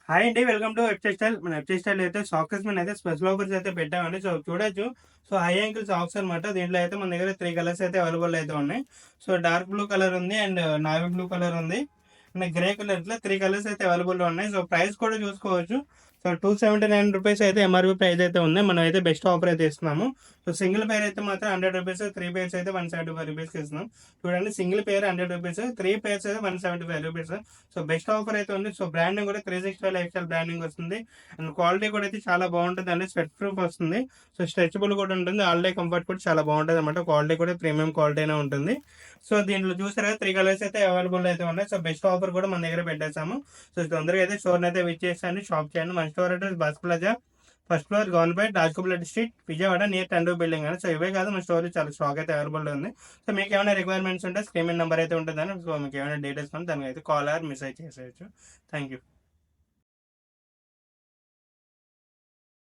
Hi అండి. Welcome to web style. మన web style అయితే సాక్సెస్ మీద అయితే స్పెషల్ ఆఫర్స్ అయితే పెట్టామండి. సో చూడొచ్చు. సో హై యాంకిల్ సాక్స్ అనమాట. దీంట్లో అయితే మన దగ్గర 3 కలర్స్ అయితే అవైలబుల్ అయితే ఉన్నాయి. సో డార్క్ బ్లూ కలర్ ఉంది అండ్ నావీ బ్లూ కలర్ ఉంది. అండ్ గ్రే కలర్ ఇట్లా 3 కలర్స్ అయితే అవైలబుల్‌లో ఉన్నాయి. సో ప్రైస్ కూడా చూసుకోవచ్చు. సో రూ. 279 అయితే ఎంఆర్‌పీ ప్రైస్ అయితే ఉంది. మనం అయితే బెస్ట్ ఆఫర్ అయితే ఇస్తున్నాము. సో సింగిల్ పేర్ అయితే మాత్రం రూ. 100, 3 పేర్స్ అయితే రూ. 175కి ఇస్తున్నాం. చూడండి, సింగిల్ పేర్ రూ. 100, 3 పేర్స్ అయితే రూ. 175. సో బెస్ట్ ఆఫర్ అయితే ఉంది. సో బ్రాండింగ్ కూడా 365 లైఫ్ స్టైల్ బ్రాండింగ్ వస్తుంది. అండ్ క్వాలిటీ కూడా అయితే చాలా బాగుంటుంది అండి. స్వెట్ ప్రూఫ్ వస్తుంది. సో స్ట్రెచబుల్ కూడా ఉంటుంది. ఆల్ డే కంఫర్ట్ కూడా చాలా బాగుంటుంది అనమాట. క్వాలిటీ కూడా ప్రీమియం క్వాలిటీ అయినా ఉంటుంది. సో దీంట్లో చూసారా 3 కలర్స్ అయితే అవైలబుల్ అయితే ఉన్నాయి. సో బెస్ట్ ఆఫర్ కూడా మన దగ్గర పెట్టేసాము. సో తొందరగా అయితే స్టోర్ని అయితే విజిట్ చేయండి, షాప్ చేయండి. మన store address bus plaza, first floor, government Rajagopal street, Vijayawada, near టెండూ బిల్డింగ్ అని. సో ఇవే కాదు, మన స్టోర్ చాలా స్టాక్ అయితే అవైలబుల్ ఉంది. సో మీకు ఏమైనా రిక్వైర్మెంట్స్ ఉంటే స్క్రీన్ నెంబర్ అయితే ఉంటుందని. సో మీకు ఏమైనా డీటెయిల్స్ కానీ దానికి అయితే కాల్ ఆర్ మెసేజ్ చేసేయచ్చు. Thank you.